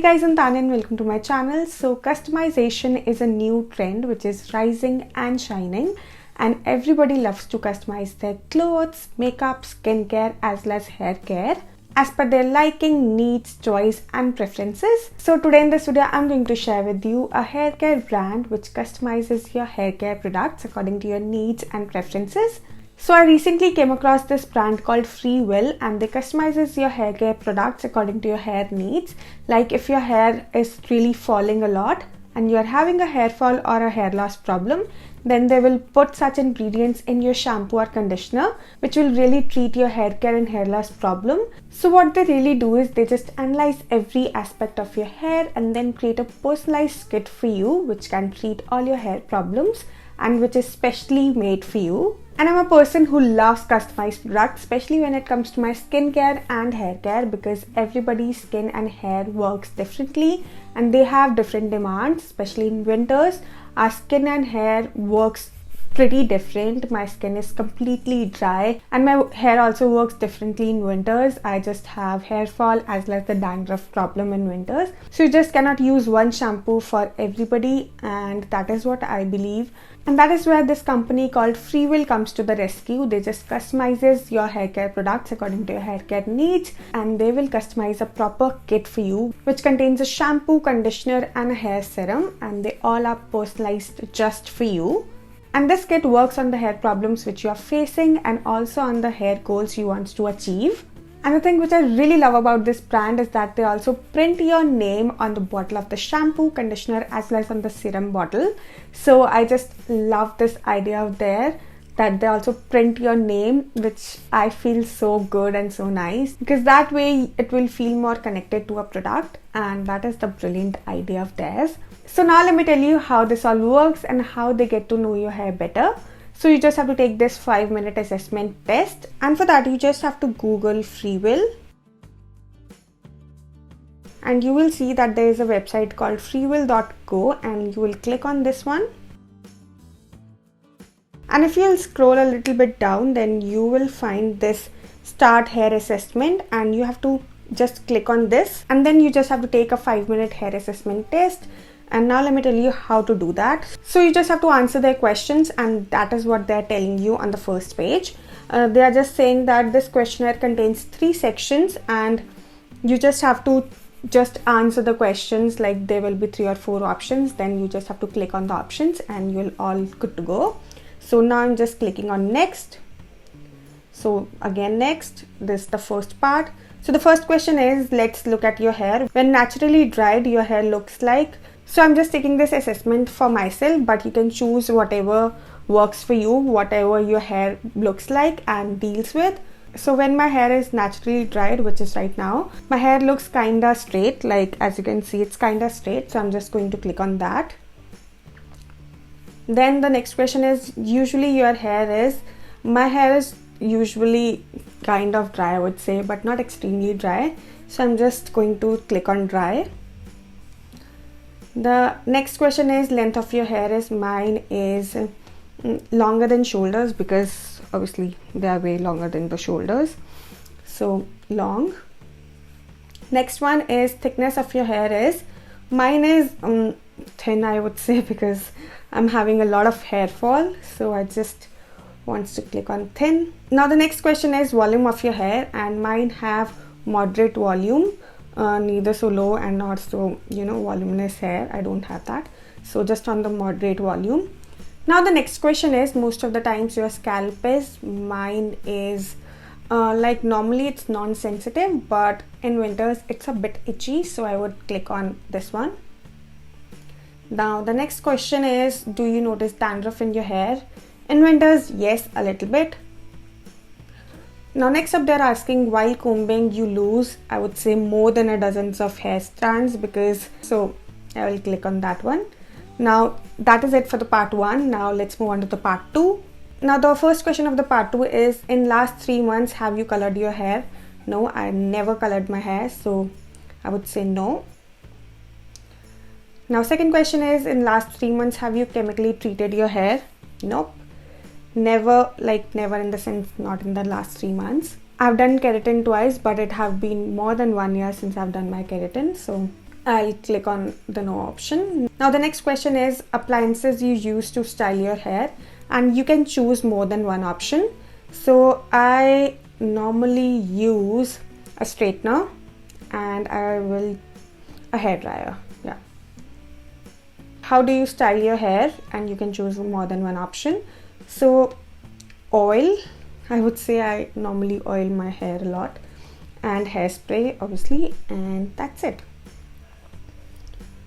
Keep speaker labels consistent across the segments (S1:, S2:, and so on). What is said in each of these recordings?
S1: Hey guys, I'm Tanya and welcome to my channel. So customization is a new trend which is rising and shining, and everybody loves to customize their clothes, makeup, skincare as well as hair care as per their liking, needs, choice and preferences. So today in this video I'm going to share with you a hair care brand which customizes your hair care products according to your needs and preferences. So I recently came across this brand called Freewill, and they customizes your hair care products according to your hair needs. Like if your hair is really falling a lot and you're having a hair fall or a hair loss problem, then they will put such ingredients in your shampoo or conditioner which will really treat your hair care and hair loss problem. So what they really do is they just analyze every aspect of your hair and then create a personalized kit for you which can treat all your hair problems and which is specially made for you. And I'm a person who loves customized products, especially when it comes to my skincare and hair care, because everybody's skin and hair works differently and they have different demands, especially in winters. Our skin and hair works pretty different. My skin is completely dry and my hair also works differently in winters. I just have hair fall as well as the dandruff problem in winters. So you just cannot use one shampoo for everybody, and that is what I believe. And that is where this company called Freewill comes to the rescue. They just customizes your hair care products according to your hair care needs, and they will customize a proper kit for you which contains a shampoo, conditioner and a hair serum, and they all are personalized just for you. And this kit works on the hair problems which you are facing and also on the hair goals you want to achieve. And the thing which I really love about this brand is that they also print your name on the bottle of the shampoo, conditioner as well as on the serum bottle. So I just love this idea of there that they also print your name, which I feel so good and so nice, because that way it will feel more connected to a product, and that is the brilliant idea of theirs. So now let me tell you how this all works and how they get to know your hair better. So you just have to take this 5-minute assessment test, and for that you just have to Google Freewill, and you will see that there is a website called freewill.co, and you will click on this one. And if you'll scroll a little bit down, then you will find this start hair assessment, and you have to just click on this, and then you just have to take a 5-minute hair assessment test. And now let me tell you how to do that. So you just have to answer their questions, and that is what they're telling you on the first page. They are just saying that this questionnaire contains 3 sections, and you just have to just answer the questions. Like there will be 3 or 4 options, then you just have to click on the options and you'll all good to go. So now I'm just clicking on next. So again next, this is the first part. So the first question is, let's look at your hair. When naturally dried, your hair looks like. So I'm just taking this assessment for myself, but you can choose whatever works for you, whatever your hair looks like and deals with. So when my hair is naturally dried, which is right now, my hair looks kinda straight. Like as you can see, it's kinda straight. So I'm just going to click on that. Then the next question is, usually your hair is, my hair is usually kind of dry, I would say, but not extremely dry. So I'm just going to click on dry. The next question is, length of your hair is, mine is longer than shoulders, because obviously they are way longer than the shoulders, so long. Next one is, thickness of your hair is, mine is thin, I would say, because I'm having a lot of hair fall, so I just want to click on thin. Now the next question is volume of your hair, and mine have moderate volume, neither so low and not so voluminous hair. I don't have that, so just on the moderate volume. Now the next question is, most of the times your scalp is, mine is like normally it's non-sensitive, but in winters it's a bit itchy, so I would click on this one. Now the next question is, do you notice dandruff in your hair? In winters, yes, a little bit. Now next up, they're asking, while combing you lose, I would say, more than a dozen of hair strands, because, so I will click on that one. Now that is it for the part 1. Now let's move on to the part 2. Now the first question of the part 2 is, in last 3 months have you colored your hair? No, I never colored my hair, so I would say no. Now second question is, in last 3 months have you chemically treated your hair? Nope. Never, like never in the sense not in the last 3 months. I've done keratin twice, but it have been more than 1 year since I've done my keratin, so I'll click on the no option. Now the next question is appliances you use to style your hair, and you can choose more than one option. So I normally use a straightener and a hair dryer. Yeah. How do you style your hair? And you can choose more than one option. So oil, I would say I normally oil my hair a lot, and hairspray obviously, and that's it.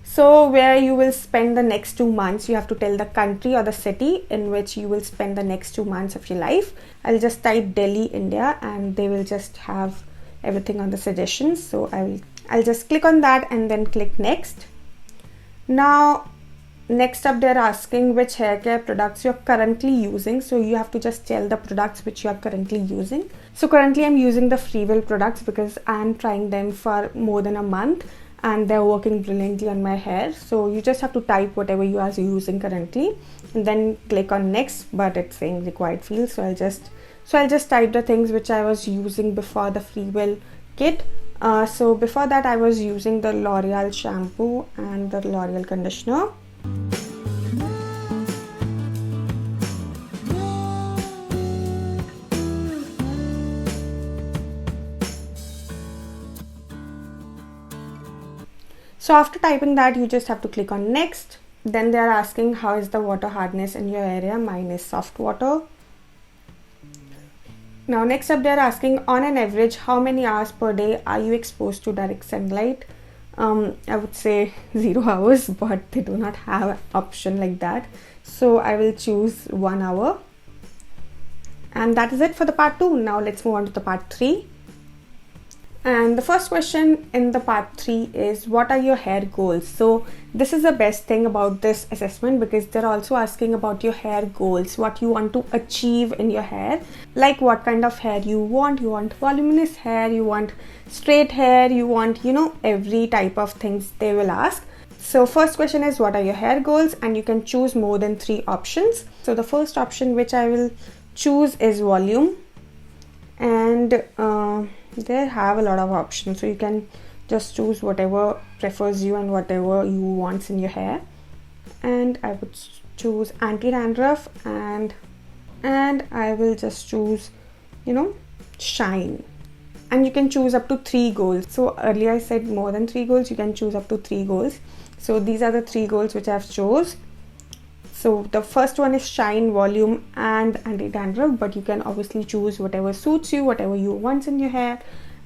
S1: So where you will spend the next 2 months, you have to tell the country or the city in which you will spend the next 2 months of your life. I'll just type Delhi, India, and they will just have everything on the suggestions. So I'll just click on that and then click next. Now next up, they're asking which hair care products you're currently using. So you have to just tell the products which you are currently using. So currently I'm using the Freewill products because I'm trying them for more than a month and they're working brilliantly on my hair. So you just have to type whatever you are using currently and then click on next, but it's saying required field. So I'll just type the things which I was using before the Freewill kit. So before that I was using the L'Oreal shampoo and the L'Oreal conditioner. So after typing that, you just have to click on next. Then they are asking how is the water hardness in your area. Mine is soft water. Now next up, they are asking on an average how many hours per day are you exposed to direct sunlight. I would say 0 hours, but they do not have an option like that. So I will choose 1 hour. And that is it for the part 2. Now let's move on to the part 3. And the first question in the part 3 is what are your hair goals? So this is the best thing about this assessment because they're also asking about your hair goals, what you want to achieve in your hair, like what kind of hair you want voluminous hair, you want straight hair, you want, every type of things they will ask. So first question is what are your hair goals, and you can choose more than 3 options. So the first option which I will choose is volume, and they have a lot of options, so you can just choose whatever prefers you and whatever you want in your hair. And I would choose anti-dandruff, and I will just choose shine. And you can choose up to 3 goals. So earlier I said more than 3 goals, you can choose up to 3 goals. So these are the 3 goals which I've chose. So the first one is shine, volume and anti-dandruff, but you can obviously choose whatever suits you, whatever you want in your hair.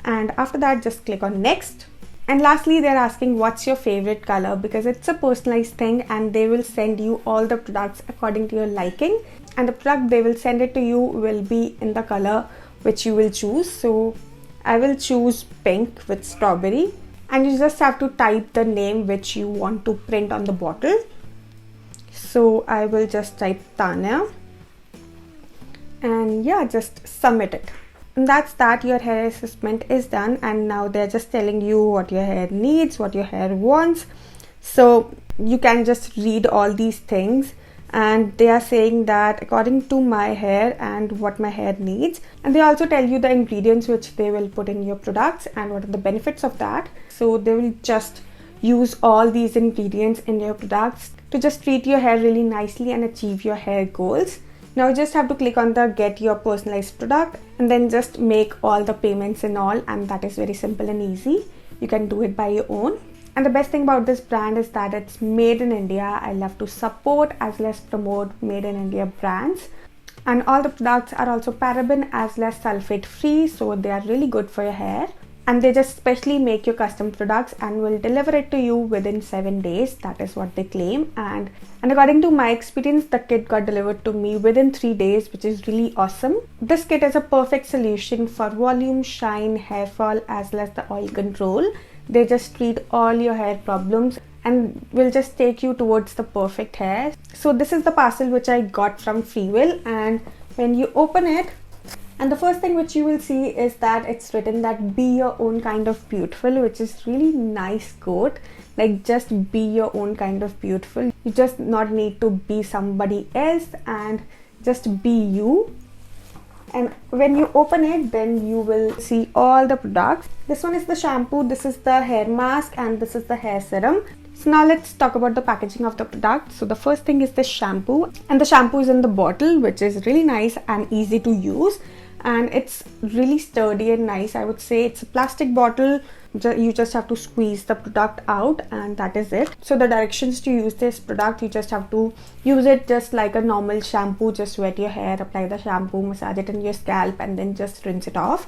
S1: And after that, just click on next. And lastly, they're asking what's your favorite color, because it's a personalized thing and they will send you all the products according to your liking. And the product they will send it to you will be in the color which you will choose. So I will choose pink with strawberry, and you just have to type the name which you want to print on the bottle. So I will just type Tanya, and yeah, just submit it. And that's that. Your hair assessment is done, and now they're just telling you what your hair needs, what your hair wants. So you can just read all these things, and they are saying that according to my hair and what my hair needs. And they also tell you the ingredients which they will put in your products and what are the benefits of that. So they will just use all these ingredients in your products to just treat your hair really nicely and achieve your hair goals. Now you just have to click on the get your personalized product and then just make all the payments and all, and that is very simple and easy. You can do it by your own. And the best thing about this brand is that it's made in India. I love to support as well as promote made in India brands. And all the products are also paraben as well as sulfate free, so they are really good for your hair. And they just specially make your custom products and will deliver it to you within 7 days. That is what they claim. And according to my experience, the kit got delivered to me within 3 days, which is really awesome. This kit is a perfect solution for volume, shine, hair fall as well as the oil control. They just treat all your hair problems and will just take you towards the perfect hair. So this is the parcel which I got from Freewill, and when you open it, and the first thing which you will see is that it's written that be your own kind of beautiful, which is really nice quote. Like, just be your own kind of beautiful. You just not need to be somebody else, and just be you. and when you open it, then you will see all the products. This one is the shampoo, this is the hair mask, and this is the hair serum. So now let's talk about the packaging of the product. So the first thing is the shampoo, and the shampoo is in the bottle, which is really nice and easy to use, and it's really sturdy and nice. I would say it's a plastic bottle. You just have to squeeze the product out, and that is it. So the directions to use this product, you just have to use it just like a normal shampoo. Just wet your hair, apply the shampoo, massage it in your scalp, and then just rinse it off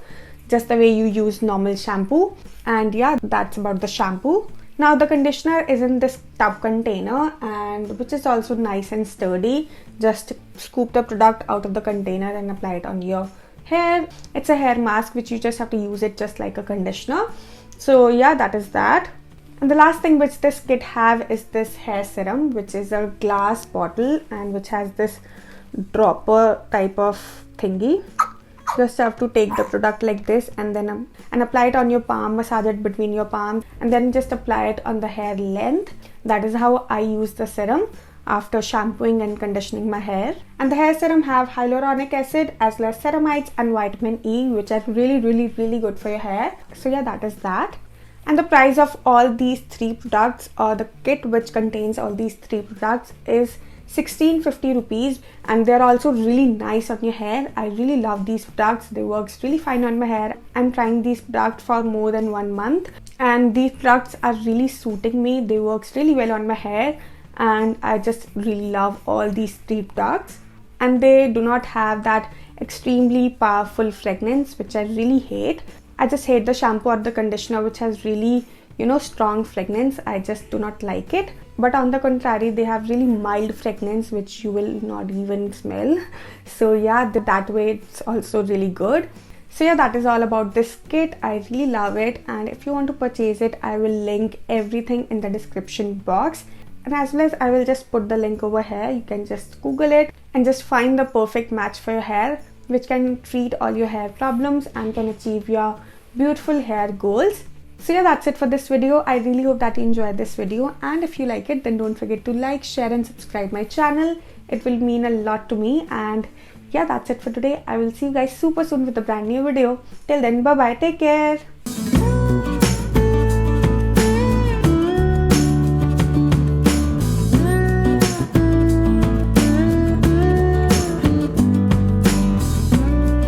S1: just the way you use normal shampoo. And yeah, that's about the shampoo. Now the conditioner is in this tub container, and which is also nice and sturdy. Just scoop the product out of the container and apply it on your hair. It's a hair mask which you just have to use it just like a conditioner. So yeah, that is that. And the last thing which this kit have is this hair serum, which is a glass bottle and which has this dropper type of thingy. Just have to take the product like this and then and apply it on your palm, massage it between your palms, and then just apply it on the hair length. That is how I use the serum after shampooing and conditioning my hair. And the hair serum have hyaluronic acid as well as ceramides and vitamin E, which are really good for your hair. So yeah, that is that. And the price of all these three products, or the kit which contains all these three products, is 1650 rupees, and they're also really nice on your hair. I really love these products. They works really fine on my hair. I'm trying these products for more than 1 month, and these products are really suiting me. They works really well on my hair, and I just really love all these three products. And they do not have that extremely powerful fragrance, which I really hate. I just hate the shampoo or the conditioner which has really, strong fragrance. I just do not like it. But on the contrary, they have really mild fragrance which you will not even smell. So yeah, that way it's also really good. So yeah, that is all about this kit. I really love it, and if you want to purchase it, I will link everything in the description box. And as well as I will just put the link over here. You can just Google it and just find the perfect match for your hair, which can treat all your hair problems and can achieve your beautiful hair goals. So yeah, that's it for this video. I really hope that you enjoyed this video, and if you like it, then don't forget to like, share and subscribe my channel. It will mean a lot to me. And yeah, that's it for today. I will see you guys super soon with a brand new video. Till then, bye bye, take care.